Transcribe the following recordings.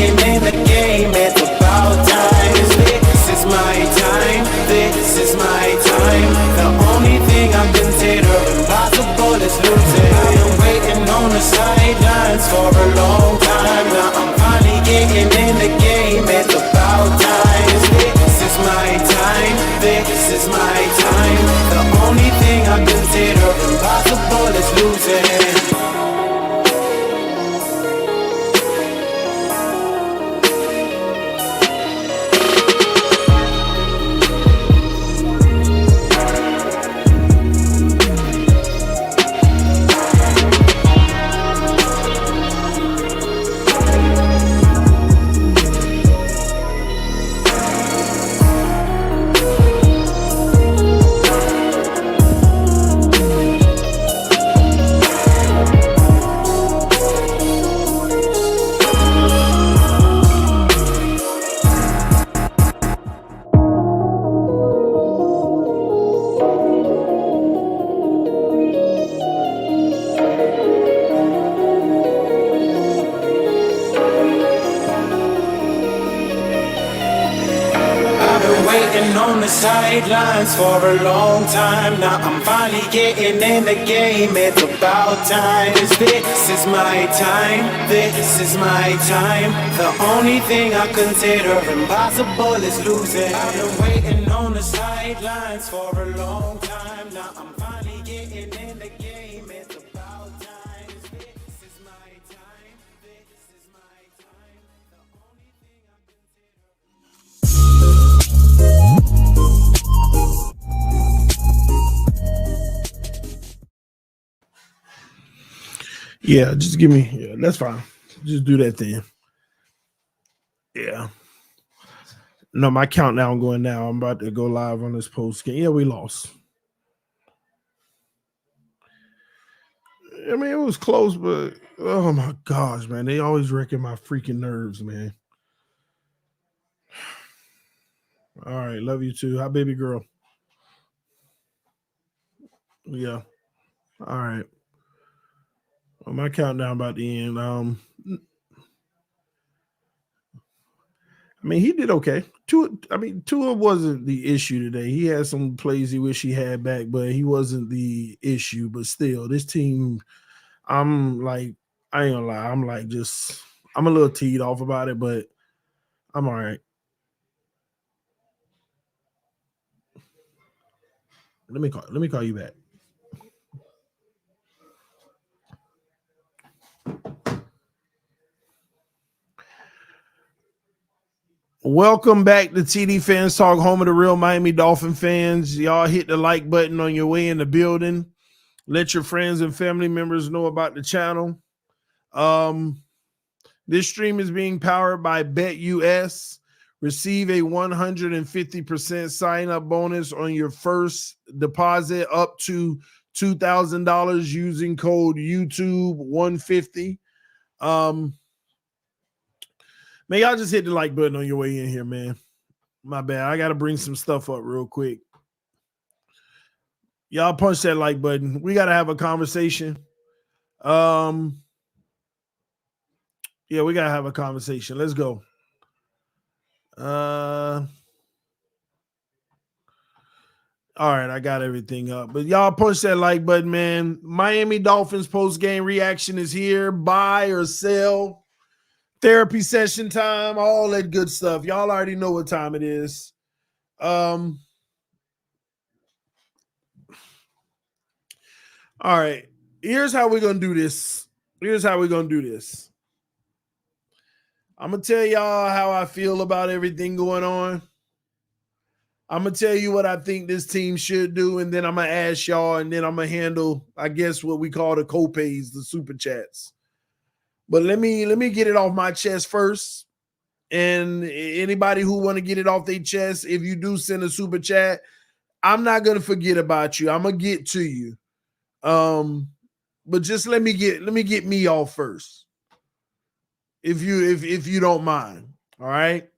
getting in the game. It's about time. This is my time. This is my time. The only thing I consider impossible is losing. I've been waiting on the sidelines for a long time. Now I'm finally getting in the game. It's about time. This is my time. This is my time. The only thing I consider impossible is losing. On the sidelines for a long time. Now I'm finally getting in the game. It's about time. This is my time. This is my time. The only thing I consider impossible is losing. I've been waiting on the sidelines for a long time. Now I'm finally getting in the game. It's about time. This is my time. This is my time. The only thing I Yeah, just give me. Yeah, that's fine. Just do that thing. Yeah. No, my countdown going now. I'm about to go live on this post game. Yeah, we lost. I mean, it was close, but oh my gosh, man. They always wrecking my freaking nerves, man. All right, love you too. Hi, baby girl. Yeah. All right. Well, my countdown about to end. I mean, he did okay. Tua wasn't the issue today. He had some plays he wish he had back, but he wasn't the issue. But still, this team, I'm like, I ain't gonna lie. I'm a little teed off about it, but I'm all right. Let me call you back. Welcome back to TD Fans Talk, home of the real Miami Dolphin fans. Y'all hit the like button on your way in the building. Let your friends and family members know about the channel. This stream is being powered by BetUS. Receive a 150% sign-up bonus on your first deposit up to $2,000 using code YouTube150. Man, y'all just hit the like button on your way in here, man. My bad. I got to bring some stuff up real quick. Y'all punch that like button. We got to have a conversation. Yeah, we got to have a conversation. Let's go. All right, I got everything up. But y'all punch that like button, man. Miami Dolphins post-game reaction is here. Buy or sell. Therapy session time, all that good stuff. Y'all already know what time it is. All right. Here's how we're going to do this. I'm going to tell y'all how I feel about everything going on. I'm going to tell you what I think this team should do, and then I'm going to ask y'all, and then I'm going to handle, I guess, what we call the co-pays, the super chats. But let me get it off my chest first. And anybody who want to get it off their chest, if you do send a super chat, I'm not going to forget about you. I'm going to get to you. But just let me get me off first. If you don't mind. All right.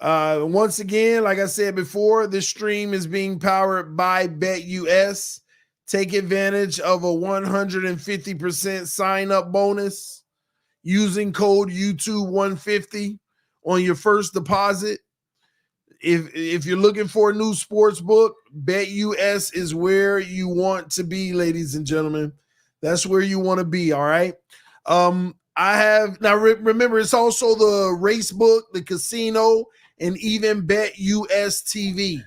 Once again, like I said before, this stream is being powered by BetUS. Take advantage of a 150% sign-up bonus using code YouTube150 on your first deposit. If you're looking for a new sports book, BetUS is where you want to be, ladies and gentlemen. That's where you want to be, all right? I have now remember it's also the race book, the casino, and even BetUS TV.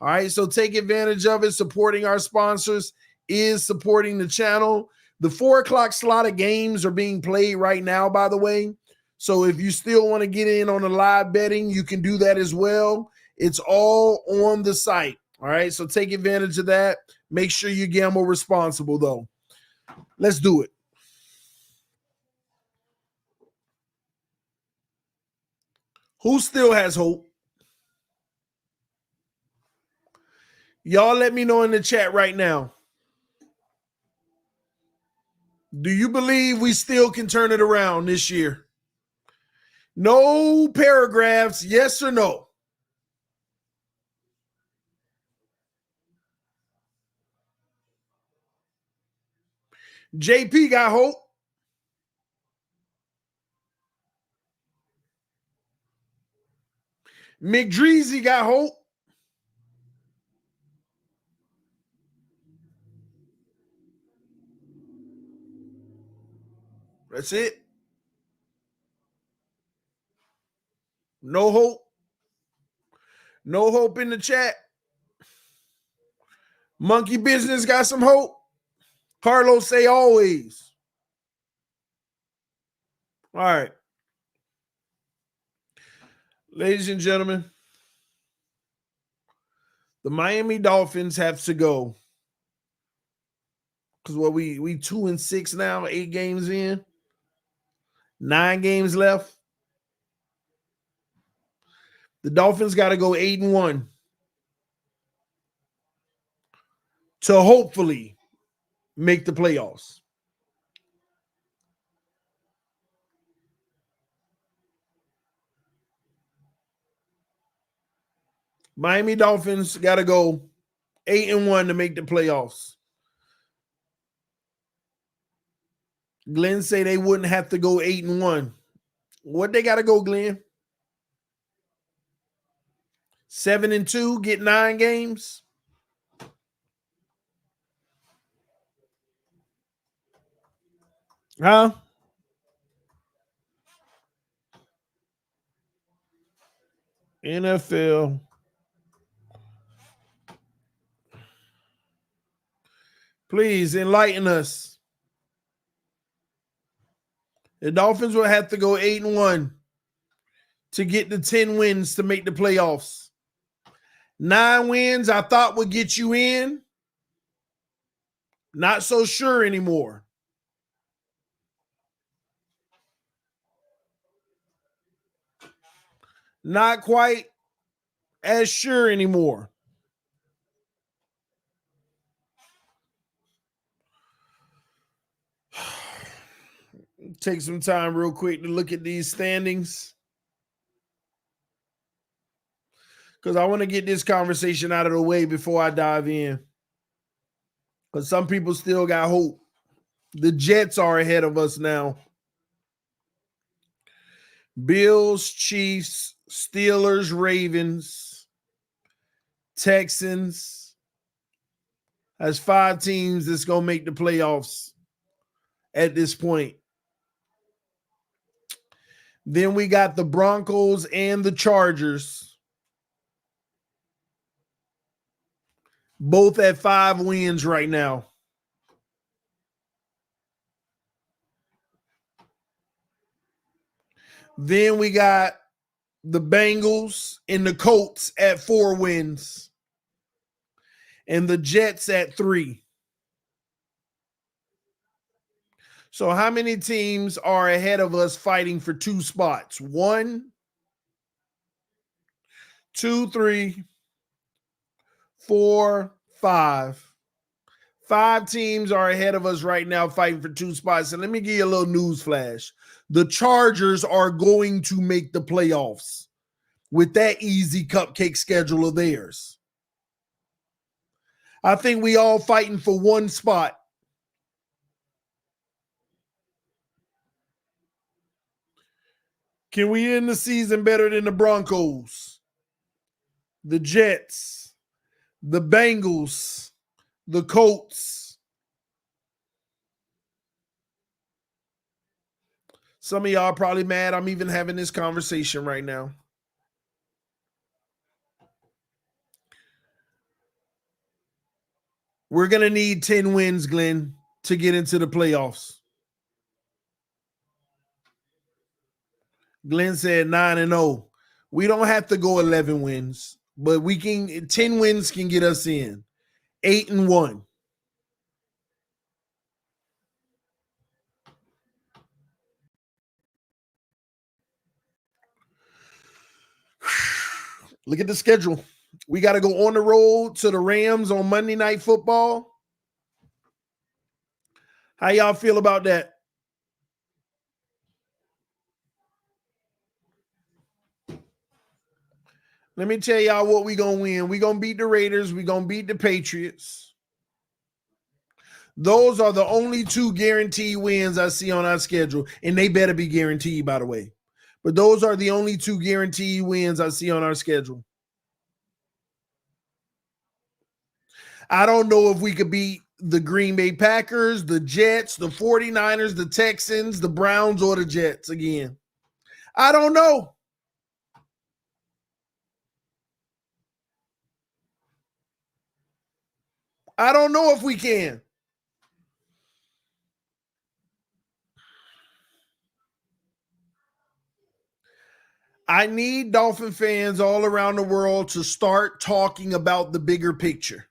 All right, so take advantage of it. Supporting our sponsors is supporting the channel. The 4:00 slot of games are being played right now, by the way. So if you still want to get in on the live betting, you can do that as well. It's all on the site. All right, so take advantage of that. Make sure you gamble responsible, though. Let's do it. Who still has hope? Y'all let me know in the chat right now. Do you believe we still can turn it around this year? No paragraphs, yes or no? JP got hope. McDreezy got hope. That's it. No hope. No hope in the chat. Monkey Business got some hope. Carlos say always. All right. Ladies and gentlemen, the Miami Dolphins have to go. Because what we 2-6 now, 8 games in, 9 games left. The Dolphins got to go 8-1 to hopefully make the playoffs. Miami Dolphins got to go 8-1 to make the playoffs. Glenn say they wouldn't have to go 8-1. What they got to go, Glenn? 7-2, get 9 games. Huh? NFL. Please enlighten us. The Dolphins will have to go 8-1 to get the 10 wins to make the playoffs. 9 wins I thought would get you in. Not so sure anymore. Not quite as sure anymore. Take some time real quick to look at these standings, because I want to get this conversation out of the way before I dive in, because some people still got hope. The Jets are ahead of us now. Bills, Chiefs, Steelers, Ravens, Texans. That's 5 teams that's going to make the playoffs at this point. Then we got the Broncos and the Chargers, both at 5 wins right now. Then we got the Bengals and the Colts at 4 wins, and the Jets at 3. So how many teams are ahead of us fighting for 2 spots? 1, 2, 3, 4, 5. 5 teams are ahead of us right now fighting for 2 spots. And let me give you a little news flash. The Chargers are going to make the playoffs with that easy cupcake schedule of theirs. I think we all fighting for 1 spot. Can we end the season better than the Broncos, the Jets, the Bengals, the Colts? Some of y'all are probably mad I'm even having this conversation right now. We're going to need 10 wins, Glenn, to get into the playoffs. Glenn said 9-0. We don't have to go 11 wins, but 10 wins can get us in. 8-1. Look at the schedule. We got to go on the road to the Rams on Monday Night Football. How y'all feel about that? Let me tell y'all what we going to win. We going to beat the Raiders. We going to beat the Patriots. Those are the only 2 guaranteed wins I see on our schedule, and they better be guaranteed, by the way. But those are the only 2 guaranteed wins I see on our schedule. I don't know if we could beat the Green Bay Packers, the Jets, the 49ers, the Texans, the Browns, or the Jets again. I don't know. I don't know if we can. I need Dolphin fans all around the world to start talking about the bigger picture.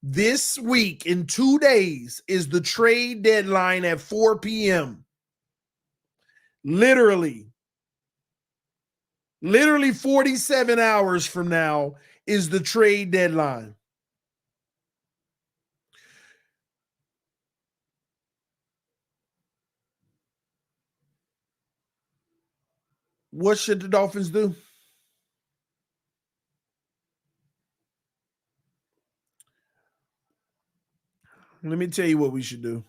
This week, in 2 days, is the trade deadline at 4 p.m. Literally 47 hours from now is the trade deadline. What should the Dolphins do? Let me tell you what we should do.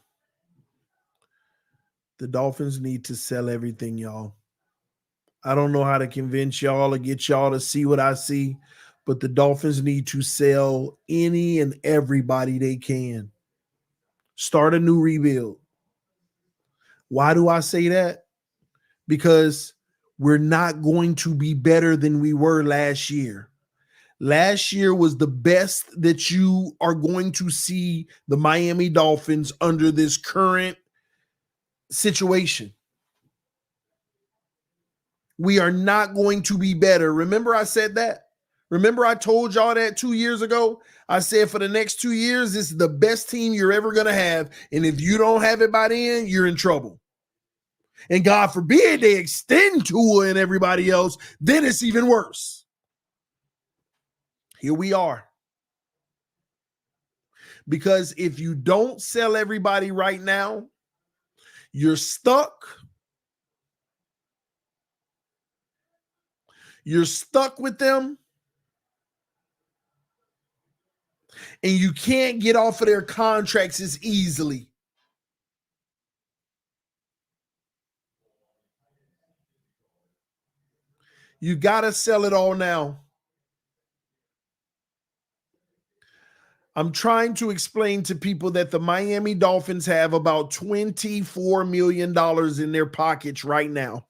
The Dolphins need to sell everything, y'all. I don't know how to convince y'all or get y'all to see what I see, but the Dolphins need to sell any and everybody they can. Start a new rebuild. Why do I say that? Because we're not going to be better than we were last year. Last year was the best that you are going to see the Miami Dolphins under this current situation. We are not going to be better. Remember I said that? Remember I told y'all that 2 years ago? I said for the next 2 years, this is the best team you're ever going to have. And if you don't have it by then, you're in trouble. And God forbid they extend Tua and everybody else, then it's even worse. Here we are. Because if you don't sell everybody right now, you're stuck. You're stuck with them. And you can't get off of their contracts as easily. You got to sell it all now. I'm trying to explain to people that the Miami Dolphins have about $24 million in their pockets right now.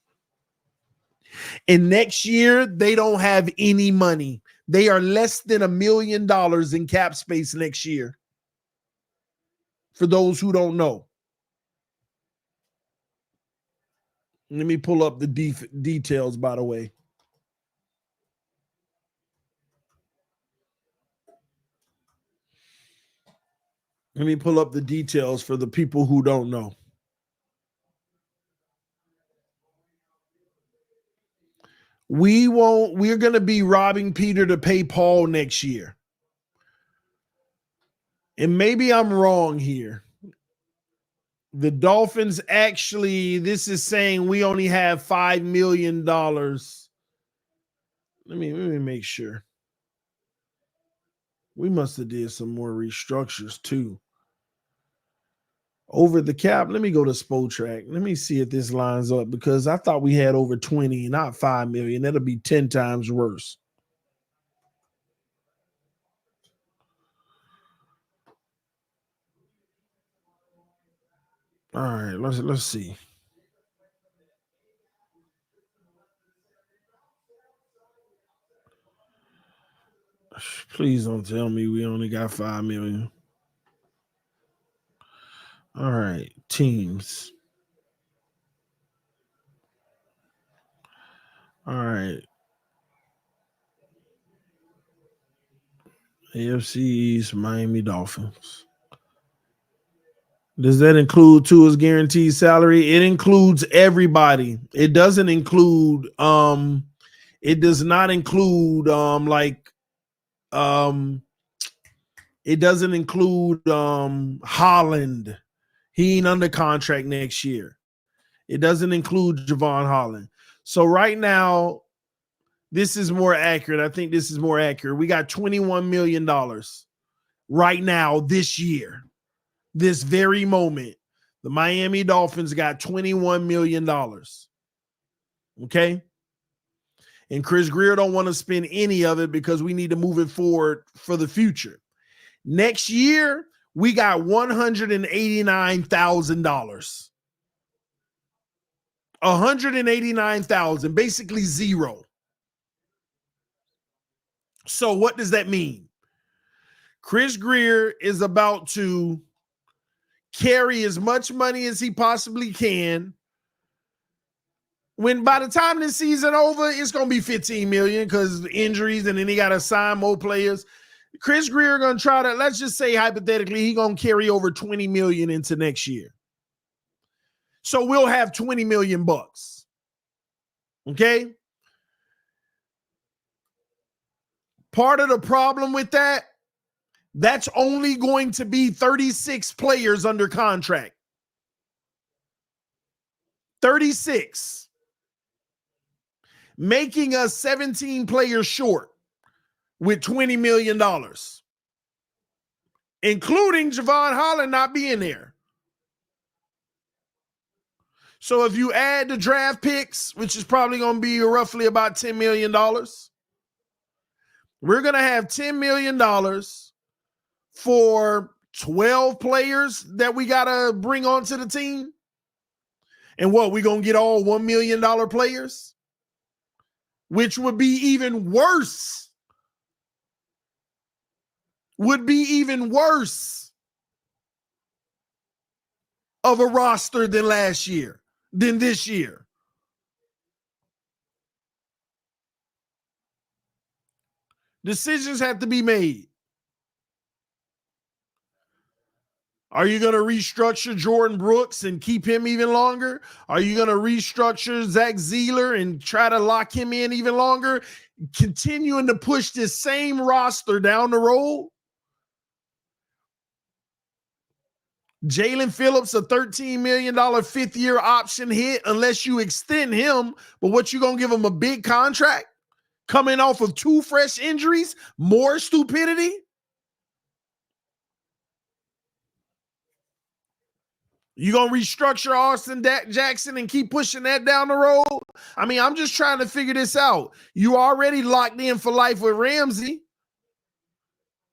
And next year, they don't have any money. They are less than $1 million in cap space next year. For those who don't know. Let me pull up the details, by the way. Let me pull up the details for the people who don't know. We're going to be robbing Peter to pay Paul next year. And maybe I'm wrong here. The Dolphins actually, this is saying we only have $5 million. Let me make sure. We must have did some more restructures too. Over the cap. Let me go to Spotrac. Let me see if this lines up because I thought we had over 20, not 5 million. That'll be 10 times worse. All right, let's see. Please don't tell me we only got 5 million. All right, teams. All right. AFC East, Miami Dolphins. Does that include Tua's guaranteed salary? It includes everybody. It doesn't include it does not include it doesn't include Holland. He ain't under contract next year. It doesn't include Javon Holland. So right now, this is more accurate. I think this is more accurate. We got $21 million right now this year. This very moment, the Miami Dolphins got $21 million. Okay? And Chris Greer don't want to spend any of it because we need to move it forward for the future. Next year, we got $189,000. $189,000, basically zero. So what does that mean? Chris Greer is about to carry as much money as he possibly can. When by the time this season over, it's going to be 15 million because injuries, and then he got to sign more players. Chris Greer going to try to, let's just say hypothetically, he going to carry over 20 million into next year. So we'll have 20 million bucks. Okay? Part of the problem with that, that's only going to be 36 players under contract. 36. Making us 17 players short with $20 million, including Javon Holland not being there. So if you add the draft picks, which is probably going to be roughly about $10 million, we're going to have $10 million for 12 players that we got to bring onto the team. And what, we going to get all $1 million players? Which would be even worse. Would be even worse of a roster than last year, than this year. Decisions have to be made. Are you going to restructure Jordan Brooks and keep him even longer? Are you going to restructure Zach Zeeler and try to lock him in even longer? Continuing to push this same roster down the road? Jalen Phillips, a $13 million fifth-year option hit unless you extend him. But what, you going to give him a big contract? Coming off of 2 fresh injuries? More stupidity? You going to restructure Austin Jackson and keep pushing that down the road? I mean, I'm just trying to figure this out. You already locked in for life with Ramsey.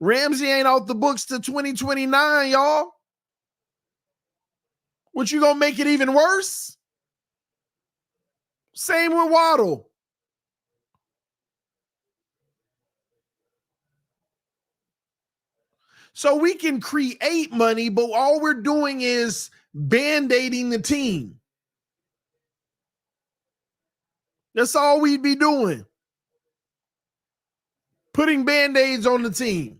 Ramsey ain't out the books till 2029, y'all. What, you going to make it even worse? Same with Waddle. So we can create money, but all we're doing is band-aiding the team. That's all we'd be doing. Putting band-aids on the team.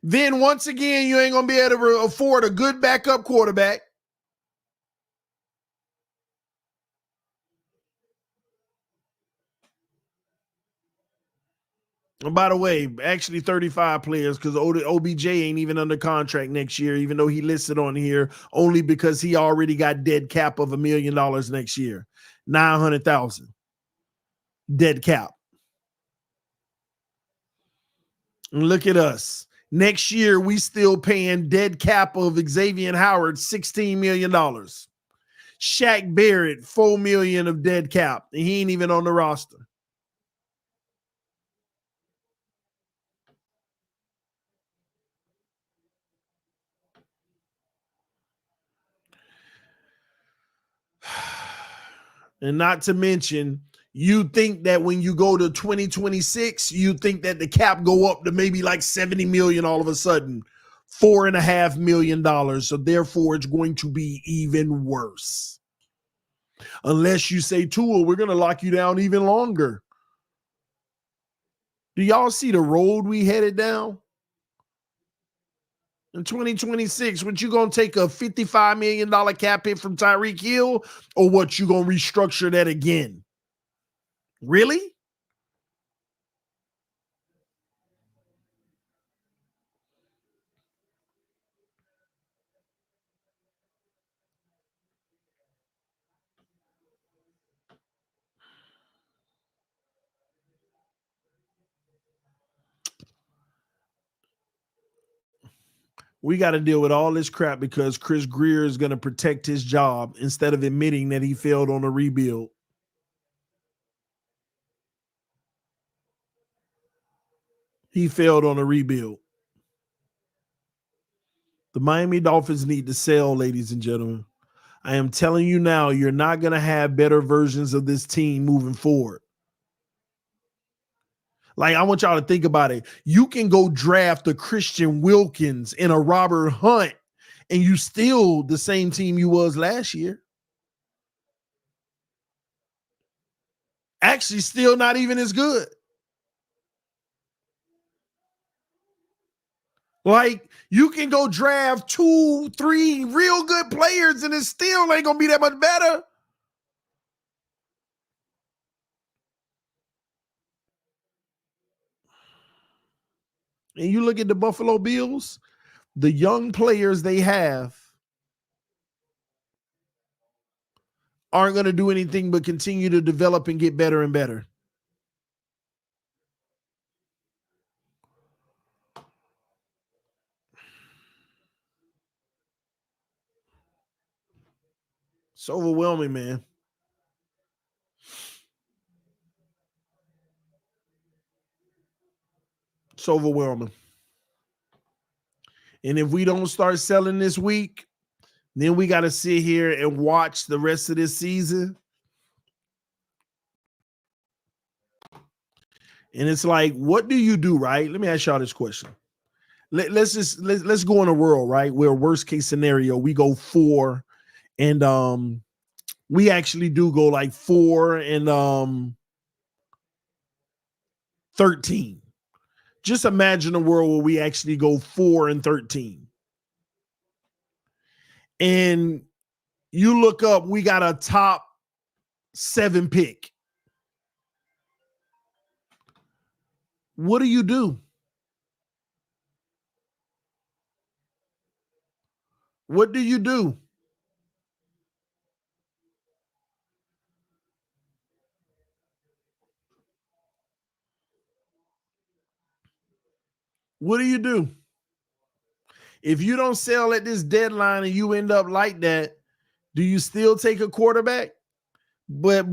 Then once again, you ain't going to be able to afford a good backup quarterback. And by the way, actually 35 players because OBJ ain't even under contract next year, even though he listed on here only because he already got dead cap of $1 million next year. 900,000 dead cap. And look at us. Next year, we still paying dead cap of Xavier Howard $16 million. Shaq Barrett, $4 million of dead cap, and he ain't even on the roster. And not to mention, you think that when you go to 2026, you think that the cap go up to maybe like 70 million all of a sudden, $4.5 million. So therefore, it's going to be even worse. Unless you say, Tua, we're going to lock you down even longer. Do y'all see the road we headed down? In 2026, what you going to take a $55 million cap hit from Tyreek Hill, or what you going to restructure that again? Really? We got to deal with all this crap because Chris Grier is going to protect his job instead of admitting that he failed on a rebuild. He failed on a rebuild. The Miami Dolphins need to sell, ladies and gentlemen. I am telling you now, you're not going to have better versions of this team moving forward. Like, I want y'all to think about it. You can go draft a Christian Wilkins and a Robert Hunt, and you still the same team you was last year. Actually, still not even as good. Like, you can go draft 2, 3 real good players, and it still ain't going to be that much better. And you look at the Buffalo Bills, the young players they have aren't going to do anything but continue to develop and get better and better. It's overwhelming, man. It's overwhelming. And if we don't start selling this week, then we got to sit here and watch the rest of this season. And it's like, what do you do, right? Let me ask y'all this question. Let's go in a world, right, where worst case scenario, we go 4 and we actually do go like 4 and 13. Just imagine a world where we actually go 4 and 13. And you look up, we got a top 7 pick. What do you do? What do you do? What do you do? If you don't sell at this deadline and you end up like that, do you still take a quarterback? But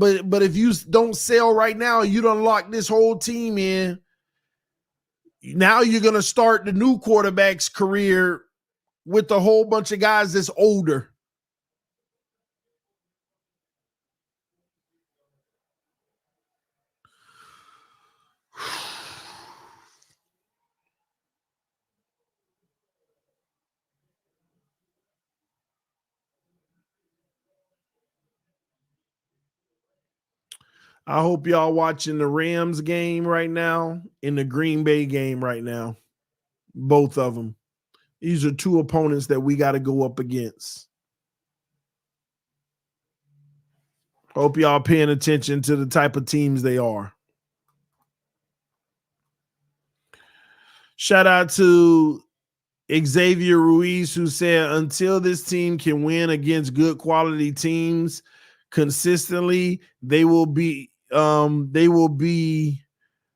if you don't sell right now, you don't lock this whole team in. Now you're going to start the new quarterback's career with a whole bunch of guys that's older. I hope y'all watching the Rams game right now and the Green Bay game right now. Both of them. These are two opponents that we got to go up against. Hope y'all paying attention to the type of teams they are. Shout out to Xavier Ruiz, who said, until this team can win against good quality teams consistently, they will be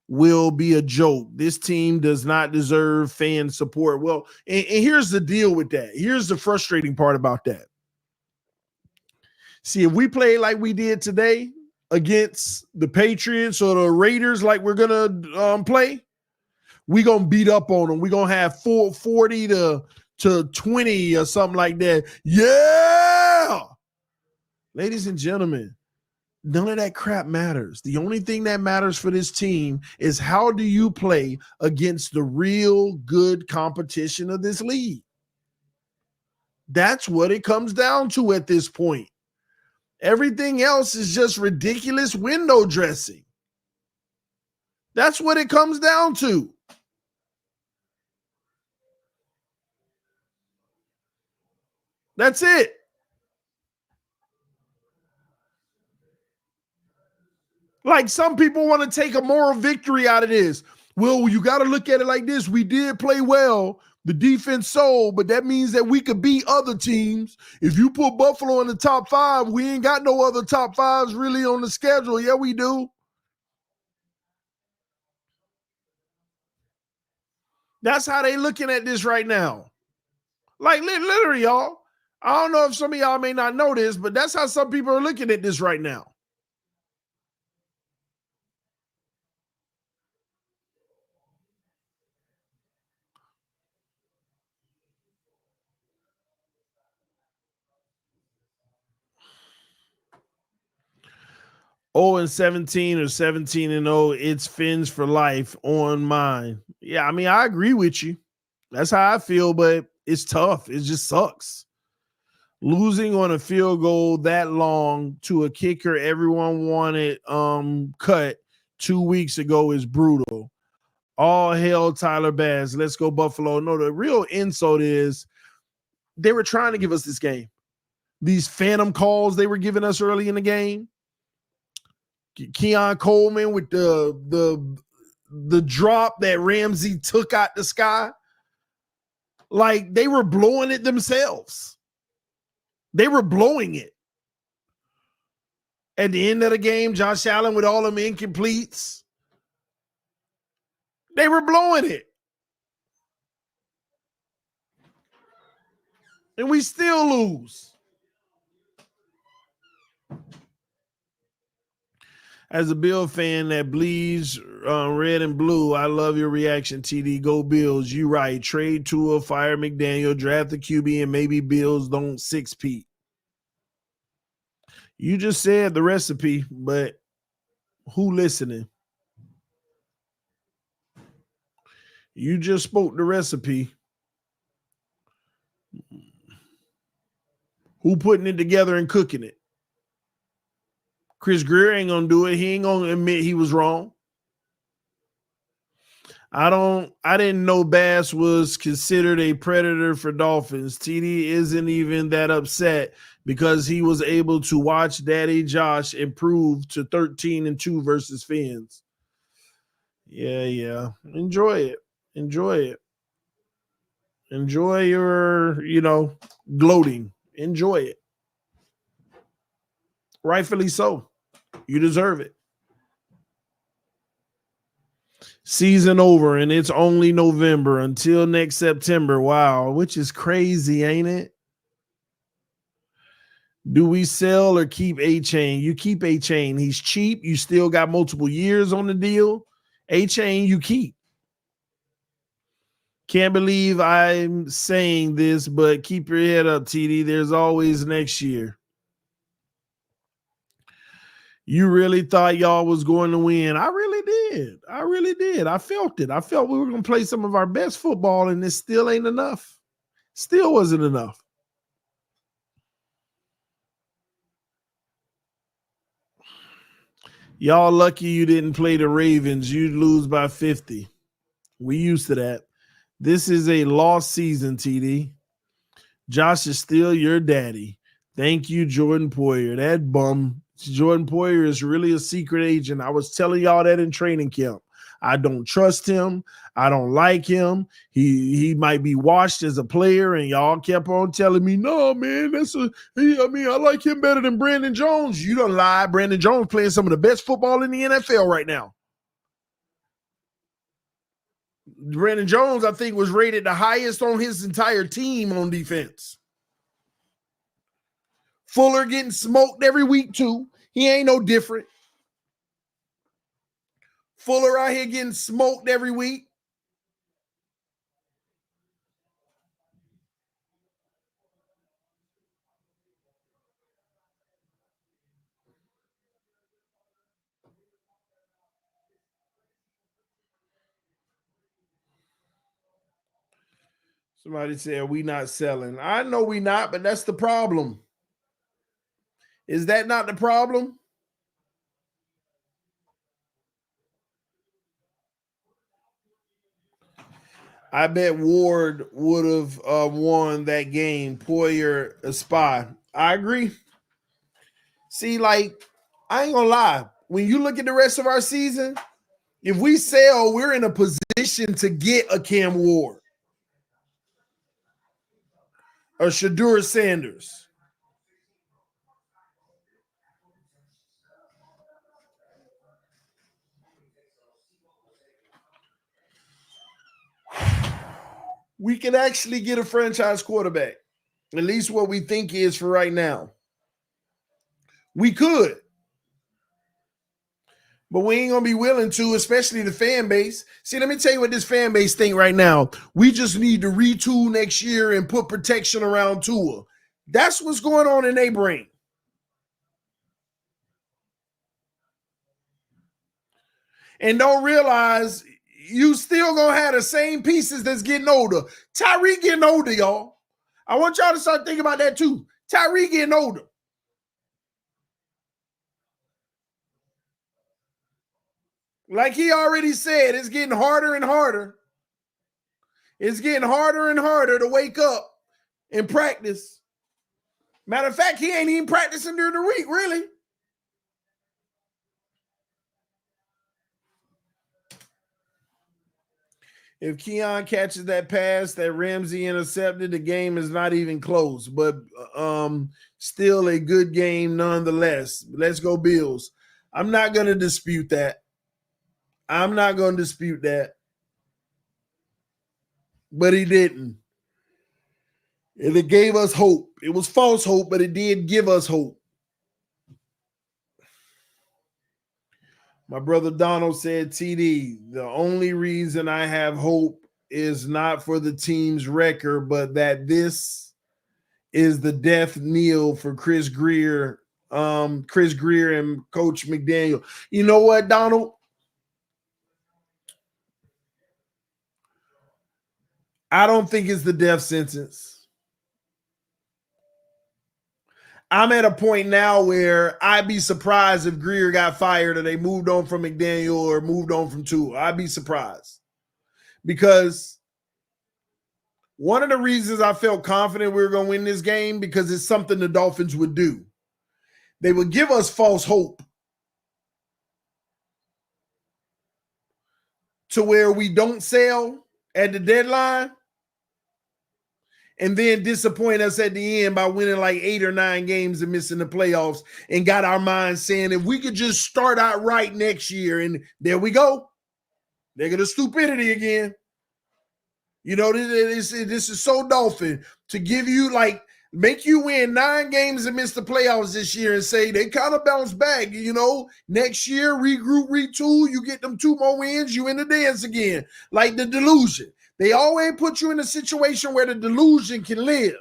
will be a joke. This team does not deserve fan support. Well, and here's the deal with that. Here's the frustrating part about that. See, if we play like we did today against the Patriots or the Raiders like we're going to play, we're going to beat up on them. We're going to have 40 to 20 or something like that. Yeah! Ladies and gentlemen, none of that crap matters. The only thing that matters for this team is how do you play against the real good competition of this league? That's what it comes down to at this point. Everything else is just ridiculous window dressing. That's what it comes down to. That's it. Like some people want to take a moral victory out of this. Well, you got to look at it like this. We did play well. The defense sold, but that means that we could beat other teams. If you put Buffalo in the top 5, we ain't got no other top 5s really on the schedule. Yeah, we do. That's how they looking at this right now. Like literally, y'all. I don't know if some of y'all may not know this, but that's how some people are looking at this right now. Oh, and 17 or 17-0, it's Fins for life on mine. Yeah, I mean, I agree with you. That's how I feel, but it's tough. It just sucks. Losing on a field goal that long to a kicker everyone wanted cut 2 weeks ago is brutal. All hail Tyler Bass. Let's go Buffalo. No, the real insult is they were trying to give us this game. These phantom calls they were giving us early in the game. Keon Coleman with the drop that Ramsey took out the sky. Like they were blowing it themselves. They were blowing it. At the end of the game, Josh Allen with all them incompletes. They were blowing it. And we still lose. As a Bill fan that bleeds red and blue, I love your reaction, TD. Go Bills. You right. Trade Tua, fire McDaniel, draft the QB, and maybe Bills don't 6-peat. You just said the recipe, but who listening? You just spoke the recipe. Who putting it together and cooking it? Chris Greer ain't gonna do it. He ain't gonna admit he was wrong. I didn't know Bass was considered a predator for Dolphins. TD isn't even that upset because he was able to watch Daddy Josh improve to 13-2 versus Fins. Yeah. Enjoy it. Enjoy your, gloating. Enjoy it. Rightfully so. You deserve it. Season over, and it's only November until next September. Wow, which is crazy, ain't it? Do we sell or keep A-Chain? You keep A-Chain. He's cheap. You still got multiple years on the deal. A-Chain, you keep. Can't believe I'm saying this, but keep your head up, TD. There's always next year. You really thought y'all was going to win. I really did. I felt it. I felt we were going to play some of our best football, and it still ain't enough. Still wasn't enough. Y'all lucky you didn't play the Ravens. You'd lose by 50. We used to that. This is a lost season, TD. Josh is still your daddy. Thank you, Jordan Poyer. That bum. Jordan Poyer is really a secret agent. I was telling y'all that in training camp. I don't trust him. I don't like him. He might be washed as a player, and y'all kept on telling me, no, man, I like him better than Brandon Jones. You don't lie. Brandon Jones playing some of the best football in the NFL right now. Brandon Jones, I think, was rated the highest on his entire team on defense. Fuller getting smoked every week, too. He ain't no different. Fuller out here getting smoked every week. Somebody said we not selling. I know we not, but that's the problem. Is that not the problem? I bet Ward would have won that game. Poyer, a spy. I agree. See, like, I ain't gonna lie. When you look at the rest of our season, if we sell, we're in a position to get a Cam Ward, a Shadur Sanders. We can actually get a franchise quarterback. At least what we think is for right now. We could. But we ain't going to be willing to, especially the fan base. See, let me tell you what this fan base think right now. We just need to retool next year and put protection around Tua. That's what's going on in their brain. And don't realize you still going to have the same pieces that's getting older. Tyree getting older, y'all. I want y'all to start thinking about that too. Tyree getting older. Like he already said, it's getting harder and harder. It's getting harder and harder to wake up and practice. Matter of fact, he ain't even practicing during the week, really. If Keon catches that pass that Ramsey intercepted, the game is not even close, but still a good game nonetheless. Let's go Bills. I'm not going to dispute that. But he didn't. And it gave us hope. It was false hope, but it did give us hope. My brother Donald said, TD, the only reason I have hope is not for the team's record, but that this is the death knell for Chris Greer and Coach McDaniel. You know what, Donald? I don't think it's the death sentence. I'm at a point now where I'd be surprised if Greer got fired or they moved on from McDaniel or moved on from Tua. I'd be surprised. Because one of the reasons I felt confident we were going to win this game, because it's something the Dolphins would do. They would give us false hope to where we don't sell at the deadline and then disappoint us at the end by winning like 8 or 9 games and missing the playoffs, and got our minds saying, if we could just start out right next year, and there we go. They're going to stupidity again. You know, this is so Dolphin to give you, like, make you win 9 games and miss the playoffs this year and say they kind of bounce back. You know, next year, regroup, retool, you get them 2 more wins, you in the dance again. Like the delusion. They always put you in a situation where the delusion can live.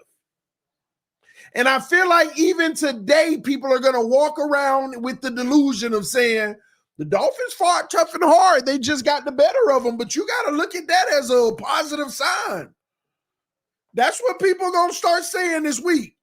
And I feel like even today, people are going to walk around with the delusion of saying, the Dolphins fought tough and hard. They just got the better of them. But you got to look at that as a positive sign. That's what people are going to start saying this week.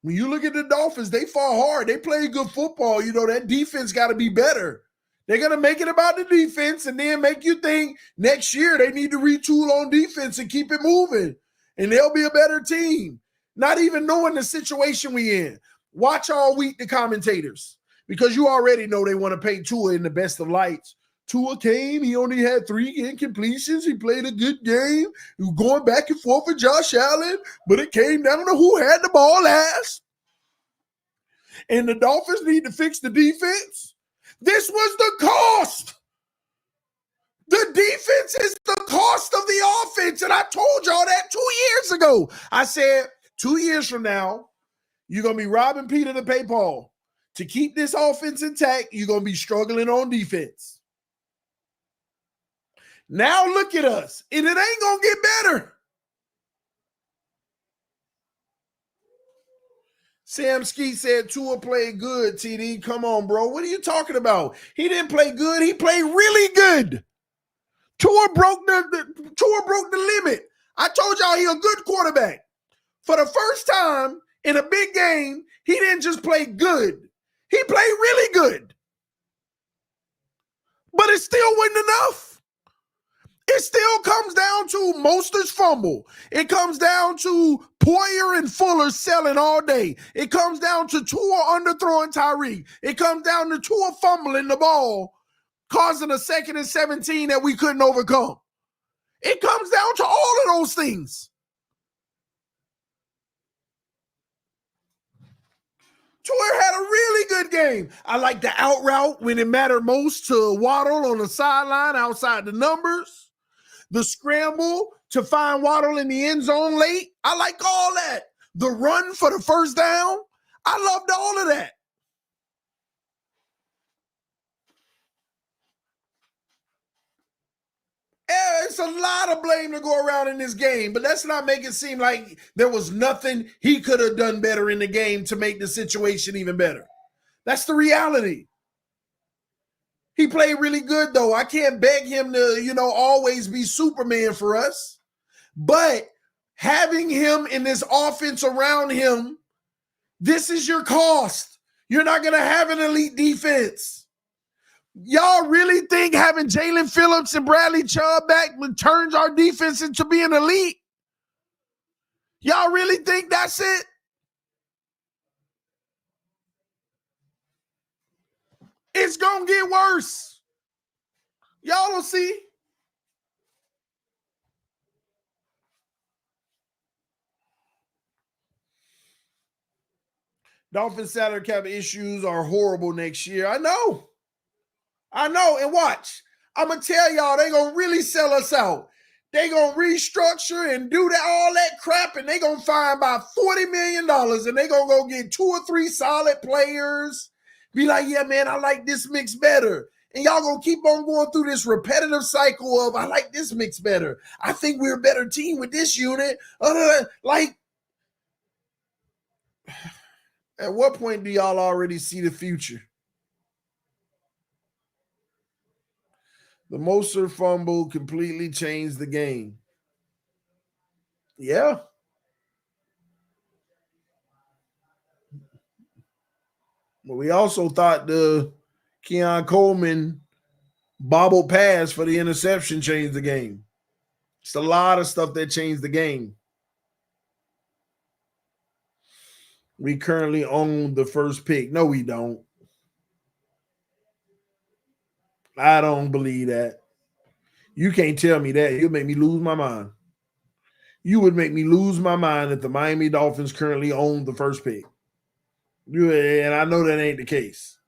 When you look at the Dolphins, they fought hard. They played good football. You know, that defense got to be better. They're going to make it about the defense and then make you think next year they need to retool on defense and keep it moving. And they'll be a better team. Not even knowing the situation we in. Watch all week the commentators, because you already know they want to paint Tua in the best of lights. Tua came, he only had 3 incompletions. He played a good game. He was going back and forth with Josh Allen, but it came down to who had the ball last. And the Dolphins need to fix the defense. This was the cost. The The defense is the cost of the offense. And I told y'all that 2 years ago. I said 2 years from now, you're going to be robbing Peter to pay Paul. To keep this offense intact, you're going to be struggling on defense. Now look at us. And it ain't going to get better. Sam Skeet said Tua played good, TD. Come on, bro. What are you talking about? He didn't play good. He played really good. Tua broke the limit. I told y'all he a good quarterback. For the first time in a big game, he didn't just play good. He played really good. But it still wasn't enough. It still comes down to Mostert's fumble. It comes down to Poyer and Fuller selling all day. It comes down to Tua underthrowing Tyreek. It comes down to Tua fumbling the ball, causing a 2nd and 17 that we couldn't overcome. It comes down to all of those things. Tua had a really good game. I like the out route when it mattered most to Waddle on the sideline outside the numbers. The scramble to find Waddle in the end zone late. I like all that. The run for the first down. I loved all of that. Yeah, it's a lot of blame to go around in this game, but let's not make it seem like there was nothing he could have done better in the game to make the situation even better. That's the reality. He played really good, though. I can't beg him to, always be Superman for us. But having him in this offense around him, this is your cost. You're not going to have an elite defense. Y'all really think having Jalen Phillips and Bradley Chubb back turns our defense into being elite? Y'all really think that's it? It's going to get worse. Y'all will see. Dolphins salary cap issues are horrible next year. I know. And watch. I'm going to tell y'all, they're going to really sell us out. They're going to restructure and do all that crap, and they're going to find about $40 million, and they're going to go get 2 or 3 solid players. Be like, yeah, man, I like this mix better. And y'all going to keep on going through this repetitive cycle of, I like this mix better. I think we're a better team with this unit. At what point do y'all already see the future? The Mostert fumble completely changed the game. Yeah. But we also thought the Keon Coleman bobbled pass for the interception changed the game. It's a lot of stuff that changed the game. We currently own the first pick. No, we don't. I don't believe that. You can't tell me that. You'll make me lose my mind. You would make me lose my mind if the Miami Dolphins currently own the first pick. And I know that ain't the case.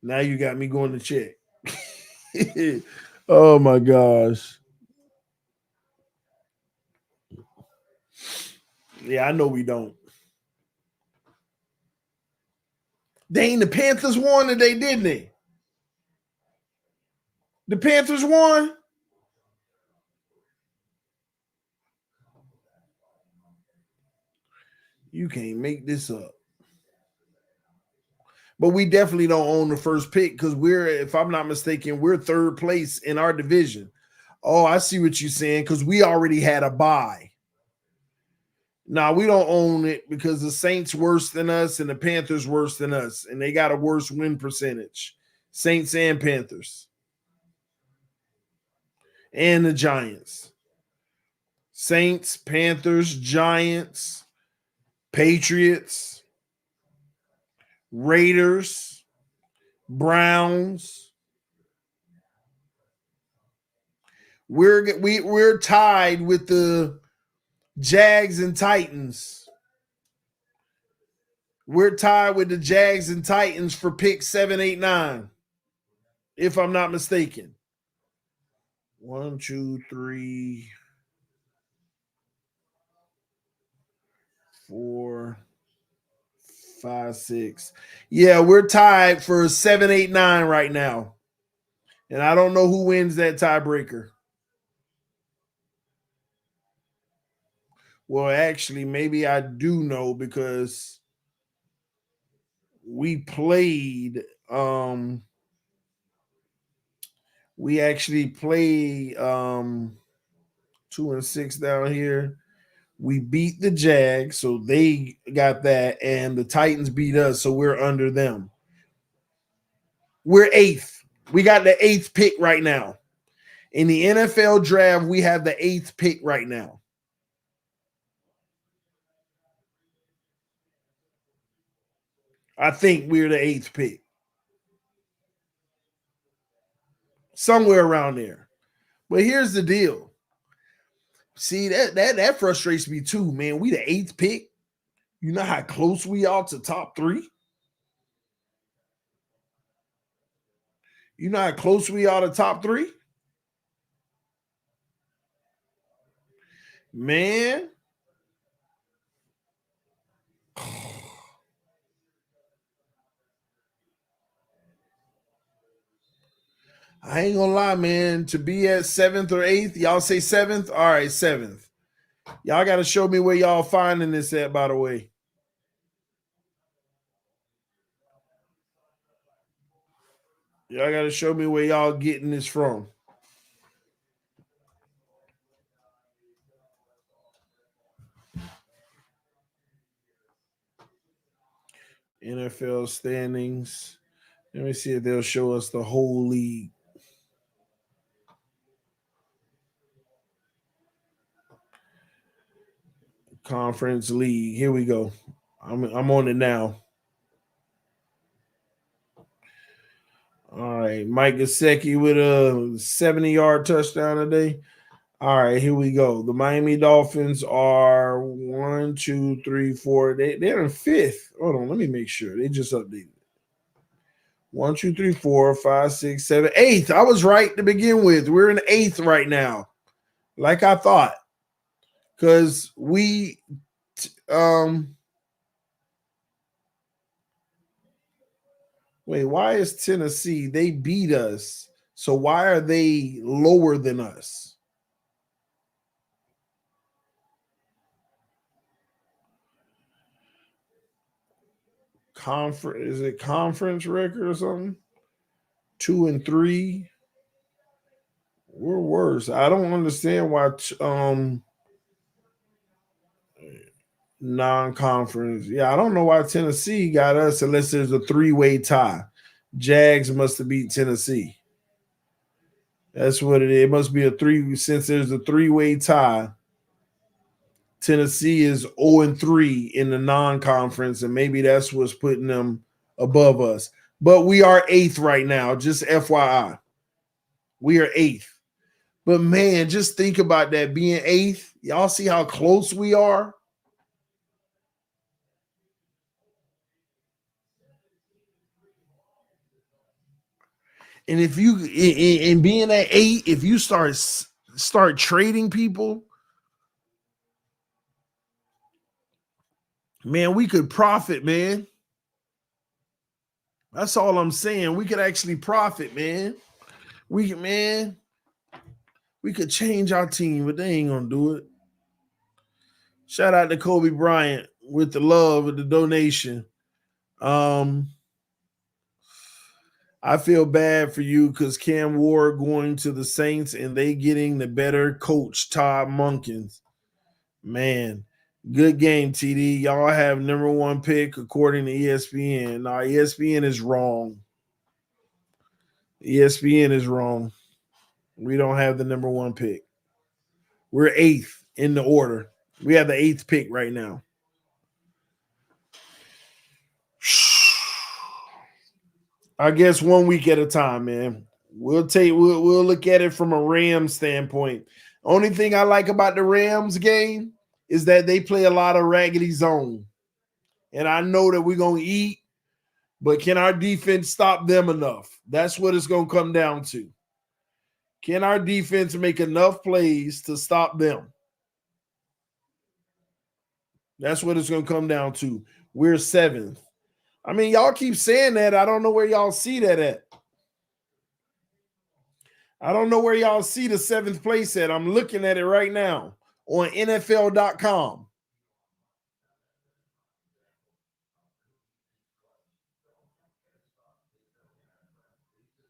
Now you got me going to check. Oh, my gosh. Yeah, I know we don't. Dang, the Panthers won today, didn't they? The Panthers won? You can't make this up. But we definitely don't own the first pick because if I'm not mistaken, we're 3rd place in our division. Oh, I see what you're saying because we already had a bye. Now, we don't own it because the Saints worse than us and the Panthers worse than us, and they got a worse win percentage. Saints and Panthers. And the Giants. Saints, Panthers, Giants, Patriots, Raiders, Browns. We're tied with the Jags and Titans. We're tied with the Jags and Titans for pick 7, 8, 9. if I'm not mistaken. 1, 2, 3, 4, 5, 6. Yeah, we're tied for 7, 8, 9 right now. And I don't know who wins that tiebreaker. Well, actually, maybe I do know because we played we actually play 2 and 6 down here. We beat the Jags, so they got that, and the Titans beat us, so we're under them. We're 8th. We got the 8th pick right now. In the NFL draft, we have the 8th pick right now. I think we're the 8th pick. Somewhere around there. But here's the deal. See, that frustrates me too, man. We the 8th pick. You know how close we are to top 3? You know how close we are to top 3? Man. I ain't gonna lie, man. To be at 7th or 8th, y'all say 7th? All right, 7th. Y'all got to show me where y'all finding this at, by the way. Y'all got to show me where y'all getting this from. NFL standings. Let me see if they'll show us the whole league. Conference league. Here we go. I'm on it now. All right. Mike Gesicki with a 70-yard touchdown today. All right, here we go. The Miami Dolphins are 1, 2, 3, 4. They're in 5th. Hold on, let me make sure. They just updated. 1, 2, 3, 4, 5, 6, 7, 8th. I was right to begin with. We're in 8th right now, like I thought. Because we wait, why is Tennessee? They beat us. So why are they lower than us? Is it conference record or something? 2 and 3. We're worse. I don't understand why non-conference. Yeah, I don't know why Tennessee got us unless there's a 3-way tie. Jags must have beat Tennessee. That's what it is. It must be a 3 since there's a 3-way tie. Tennessee is 0 and 3 in the non-conference, and maybe that's what's putting them above us. But we are 8th right now, just FYI. We are 8th. But man, just think about that being 8th. Y'all see how close we are? And if you in being at 8, if you start trading people, man, we could profit, man. That's all I'm saying. We could actually profit, man. We could change our team, but they ain't gonna do it. Shout out to Kobe Bryant with the love of the donation. I feel bad for you because Cam Ward going to the Saints and they getting the better coach, Todd Monken. Man, good game, TD. Y'all have number 1 pick according to ESPN. Now, ESPN is wrong. ESPN is wrong. We don't have the number 1 pick. We're 8th in the order. We have the 8th pick right now. I guess 1 week at a time, man. We'll look at it from a Rams standpoint. Only thing I like about the Rams game is that they play a lot of raggedy zone. And I know that we're going to eat But can our defense stop them enough? That's what it's going to come down to. Can our defense make enough plays to stop them? That's what it's going to come down to. We're 7th. I mean, y'all keep saying that. I don't know where y'all see that at. I don't know where y'all see the 7th place at. I'm looking at it right now on NFL.com.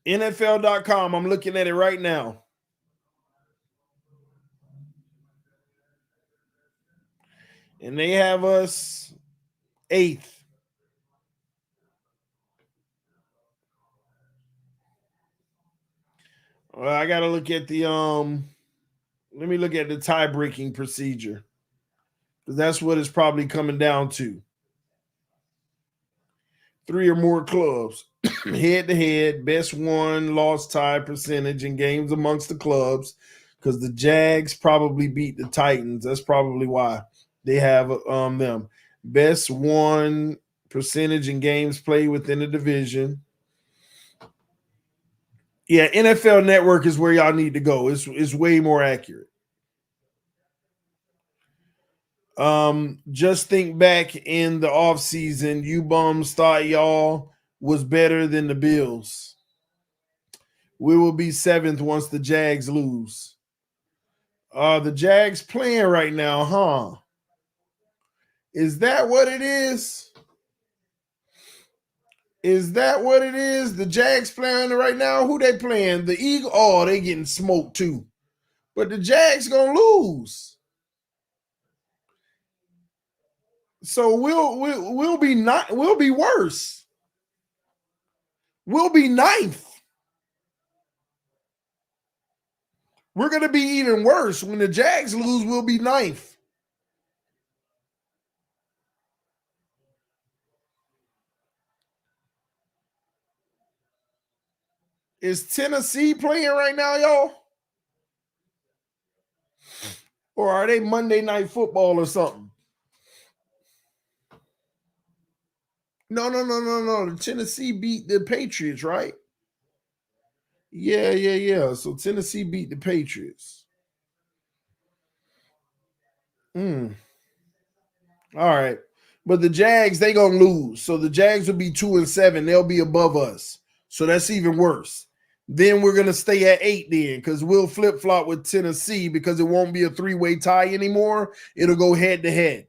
NFL.com. I'm looking at it right now. And they have us 8th. Well, I got to look at the let me look at the tie-breaking procedure. That's what it's probably coming down to. 3 or more clubs. Head-to-head, best won, lost, tie percentage in games amongst the clubs, because the Jags probably beat the Titans. That's probably why they have them. Best won percentage in games played within the division. Yeah, NFL Network is where y'all need to go. It's way more accurate. Just think back in the offseason, you bums thought y'all was better than the Bills. We will be 7th once the Jags lose. The Jags playing right now, huh? Is that what it is? Is that what it is? The Jags playing right now? Who they playing? The Eagles? Oh, they getting smoked too. But the Jags gonna lose. So we'll be not we'll be worse. We'll be 9th. We're gonna be even worse. When the Jags lose, we'll be 9th. Is Tennessee playing right now, y'all? Or are they Monday Night Football or something? No. The Tennessee beat the Patriots, right? Yeah. So Tennessee beat the Patriots. All right. But the Jags, they gonna lose. So the Jags will be 2-7. They'll be above us. So that's even worse. Then we're gonna stay at 8 then, because we'll flip-flop with Tennessee because it won't be a 3-way tie anymore. It'll go head-to-head.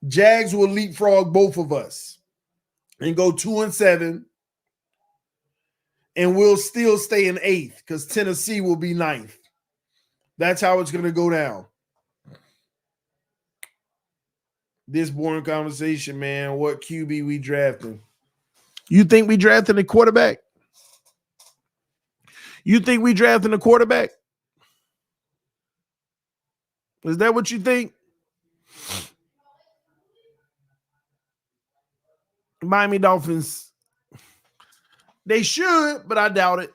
Jags will leapfrog both of us and go 2-7. And we'll still stay in 8th because Tennessee will be 9th. That's how it's gonna go down. This boring conversation, man. What QB we drafting? You think we drafting a quarterback? You think we drafting a quarterback? Is that what you think? Miami Dolphins. They should, but I doubt it.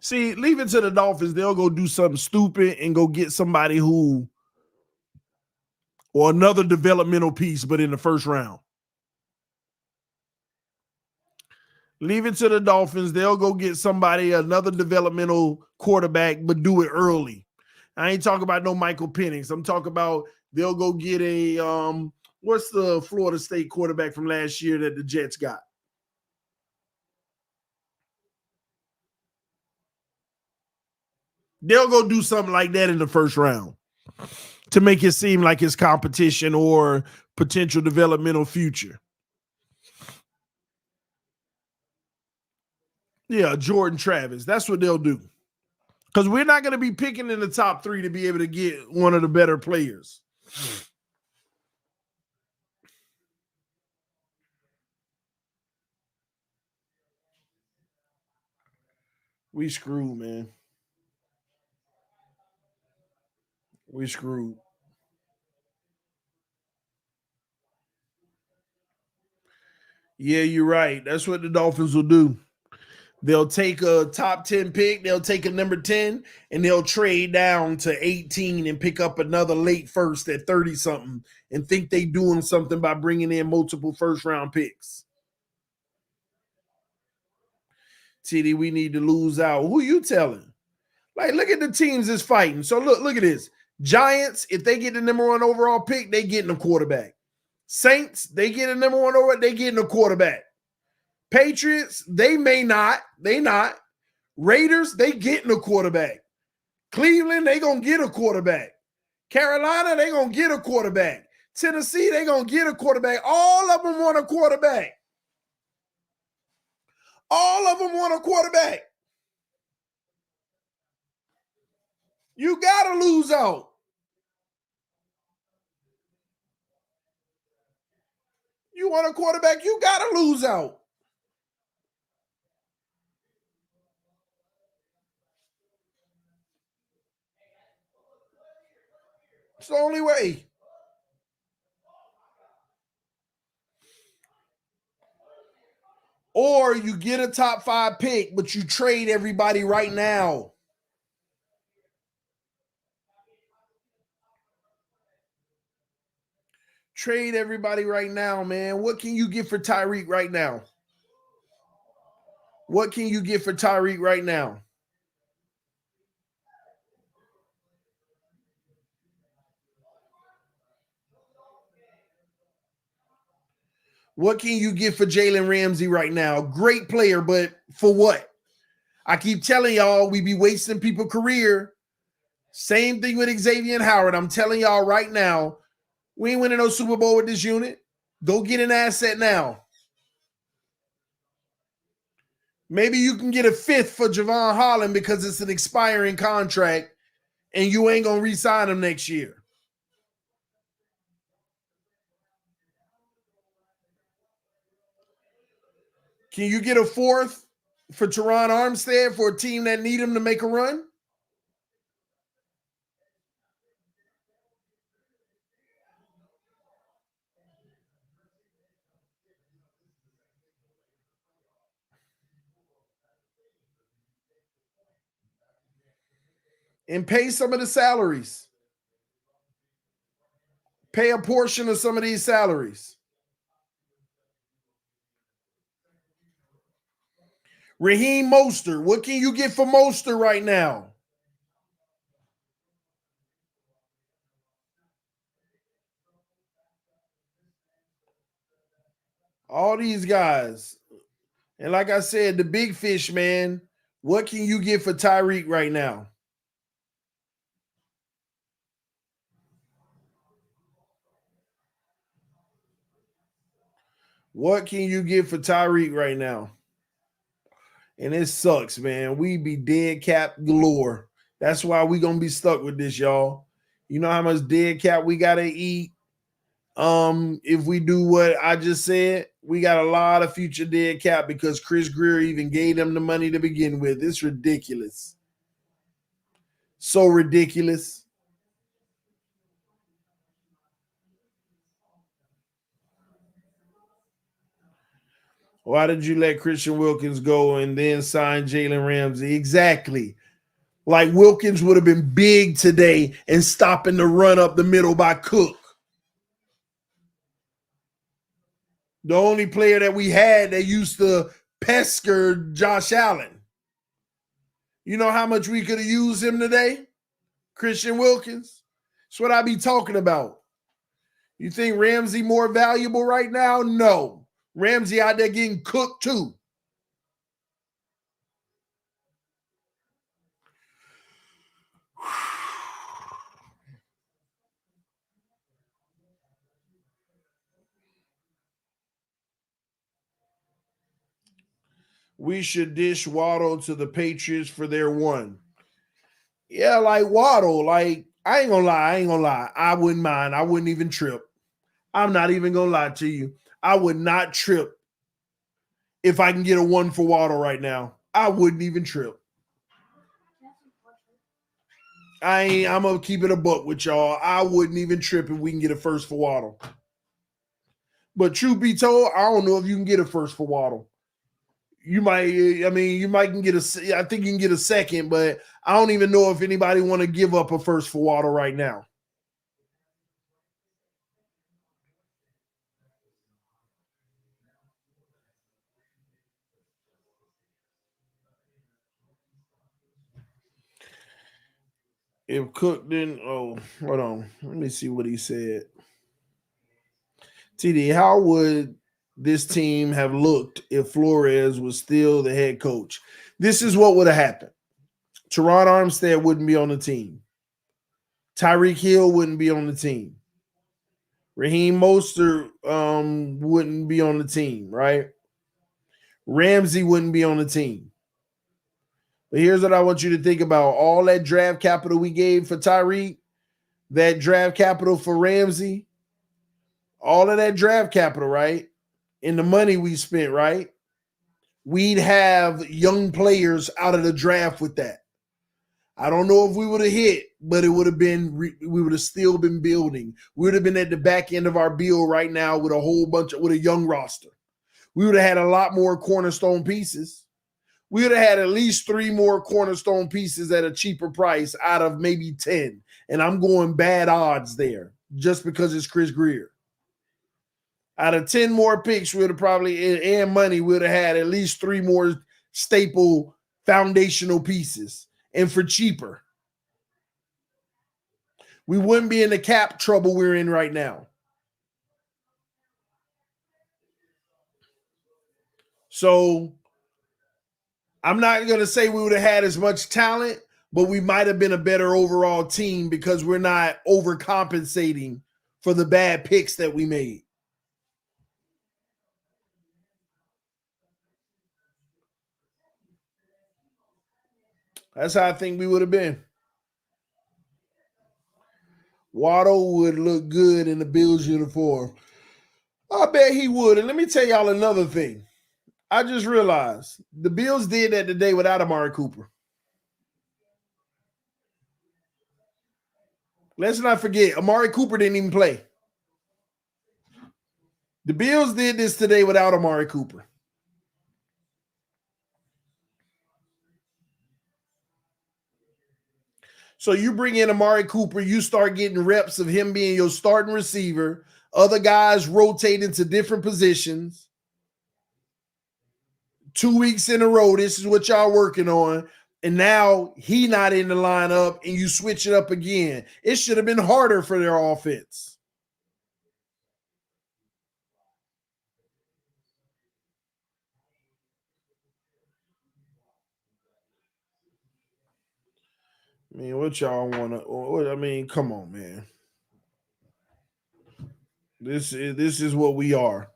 See, leave it to the Dolphins. They'll go do something stupid and go get somebody who, or another developmental piece, but in the first round. Leave it to the Dolphins. They'll go get somebody, another developmental quarterback, but do it early. I ain't talking about no Michael Penix. I'm talking about they'll go get a what's the Florida State quarterback from last year that the Jets got? They'll go do something like that in the first round to make it seem like it's competition or potential developmental future. Yeah, Jordan Travis. That's what they'll do. Because we're not going to be picking in the top 3 to be able to get one of the better players. We screwed, man. We screwed. Yeah, you're right. That's what the Dolphins will do. They'll take a top 10 pick, they'll take a number 10, and they'll trade down to 18 and pick up another late first at 30-something and think they doing something by bringing in multiple first-round picks. TD, we need to lose out. Who you telling? Like, look at the teams that's fighting. So look at this. Giants, if they get the number 1 overall pick, they getting a quarterback. Saints, they get a number 1 overall, they getting a quarterback. Patriots, they may not. They not. Raiders, they getting a quarterback. Cleveland, they going to get a quarterback. Carolina, they going to get a quarterback. Tennessee, they going to get a quarterback. All of them want a quarterback. All of them want a quarterback. You got to lose out. You want a quarterback, you got to lose out. It's the only way. Or you get a top 5 pick, but you trade everybody right now. Trade everybody right now, man. What can you get for Tyreek right now? What can you get for Tyreek right now? What can you get for Jalen Ramsey right now? Great player, but for what? I keep telling y'all, we be wasting people's career. Same thing with Xavier and Howard. I'm telling y'all right now, we ain't winning no Super Bowl with this unit. Go get an asset now. Maybe you can get a 5th for Javon Holland because it's an expiring contract and you ain't going to re-sign him next year. Can you get a 4th for Teron Armstead for a team that need him to make a run? And pay some of the salaries. Pay a portion of some of these salaries. Raheem Mostert. What can you get for Mostert right now? All these guys. And like I said, the big fish, man, what can you get for Tyreek right now? What can you get for Tyreek right now? And it sucks, man. We be dead cap galore. That's why we going to be stuck with this, y'all. You know how much dead cap we got to eat? If we do what I just said, we got a lot of future dead cap because Chris Greer even gave them the money to begin with. It's ridiculous. So ridiculous. Why did you let Christian Wilkins go and then sign Jalen Ramsey? Exactly. Like Wilkins would have been big today and stopping the run up the middle by Cook. The only player that we had that used to pester Josh Allen. You know how much we could have used him today? Christian Wilkins. That's what I be talking about. You think Ramsey more valuable right now? No. Ramsey out there getting cooked too. We should dish Waddle to the Patriots for their 1. Yeah, like Waddle, like I ain't gonna lie. I wouldn't mind. I wouldn't even trip. I'm not even gonna lie to you. I would not trip if I can get a 1 for Waddle right now. I wouldn't even trip. I'm gonna keep it a buck with y'all. I wouldn't even trip if we can get a 1st for Waddle. But truth be told, I don't know if you can get a 1st for Waddle. you might. I mean, you might can get a. I think you can get a second, but I don't even know if anybody want to give up a first for Waddle right now. If Cook didn't, hold on. Let me see what he said. TD, how would this team have looked if Flores was still the head coach? This is what would have happened. Teron Armstead wouldn't be on the team. Tyreek Hill wouldn't be on the team. Raheem Mostert wouldn't be on the team, right? Ramsey wouldn't be on the team. But here's what I want you to think about. All that draft capital we gave for Tyreek, that draft capital for Ramsey, all of that draft capital, right? And the money we spent, right? We'd have young players out of the draft with that. I don't know if we would have hit, but it would have been, we would have still been building. We would have been at the back end of our build right now with a whole bunch of, with a young roster. We would have had a lot more cornerstone pieces. We would have had at least 3 more cornerstone pieces at a cheaper price out of maybe 10. And I'm going bad odds there just because it's Chris Greer. Out of 10 more picks, we would have probably, and money, we would have had at least 3 more staple foundational pieces. And for cheaper. We wouldn't be in the cap trouble we're in right now. So I'm not going to say we would have had as much talent, but we might have been a better overall team because we're not overcompensating for the bad picks that we made. That's how I think we would have been. Waddle would look good in the Bills uniform. I bet he would. And let me tell y'all another thing. I just realized the Bills did that today without Amari Cooper. Let's not forget, Amari Cooper didn't even play. The Bills did this today without Amari Cooper. So you bring in Amari Cooper, you start getting reps of him being your starting receiver, other guys rotating to different positions. 2 weeks in a row, this is what y'all working on. And now he not in the lineup and you switch it up again. It should have been harder for their offense. I mean, what y'all want to? I mean, come on, man. This is what we are.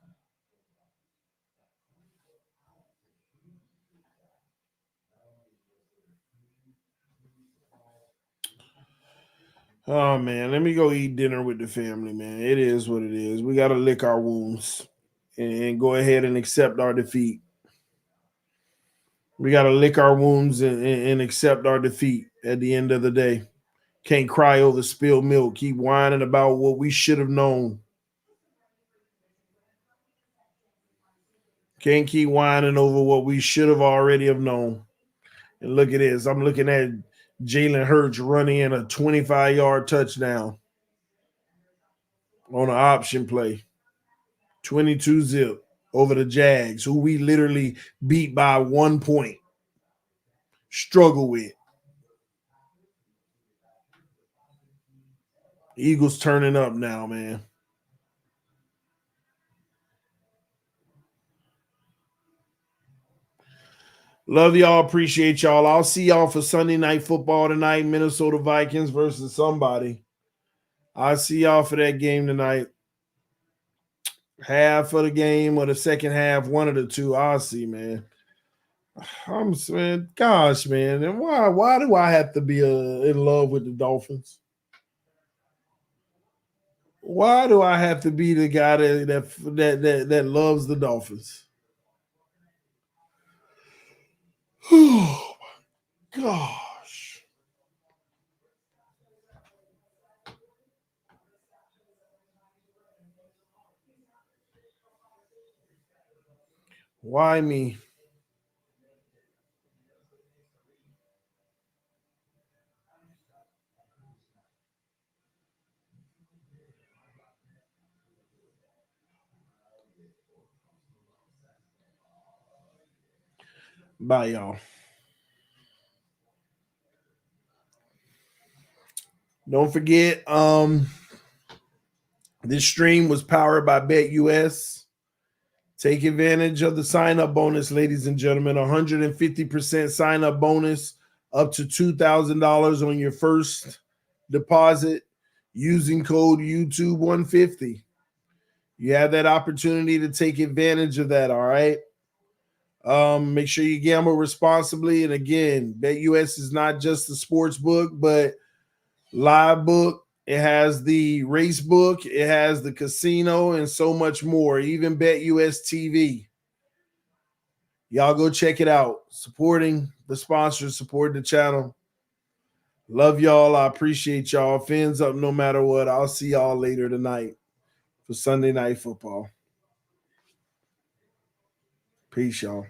Oh man, let me go eat dinner with the family, man. It is what it is. We got to lick our wounds and go ahead and accept our defeat. We got to lick our wounds and accept our defeat at the end of the day. Can't cry over spilled milk. Keep whining about what we should have known. Can't keep whining over what we should have already have known. And look at this. I'm looking at Jalen Hurts running in a 25-yard touchdown on an option play. 22 zip over the Jags, who we literally beat by 1 point. Struggle with. Eagles turning up now, man. Love y'all. Appreciate y'all. I'll see y'all for Sunday night football tonight. Minnesota Vikings versus somebody. I'll see y'all for that game tonight. Half of the game or the second half, one of the two. I'll see, man. I'm man, gosh, man. And why do I have to be in love with the Dolphins? Why do I have to be the guy that loves the Dolphins? Oh my gosh. Why me? Bye, y'all. Don't forget, this stream was powered by BetUS. Take advantage of the sign-up bonus, ladies and gentlemen. 150% sign-up bonus, up to $2,000 on your first deposit using code YouTube150. You have that opportunity to take advantage of that, all right? Make sure you gamble responsibly. And again, BetUS is not just the sports book, but live book. It has the race book. It has the casino and so much more. Even BetUS TV. Y'all go check it out. Supporting the sponsors, support the channel. Love y'all. I appreciate y'all. Fins up no matter what. I'll see y'all later tonight for Sunday Night Football. Peace, y'all.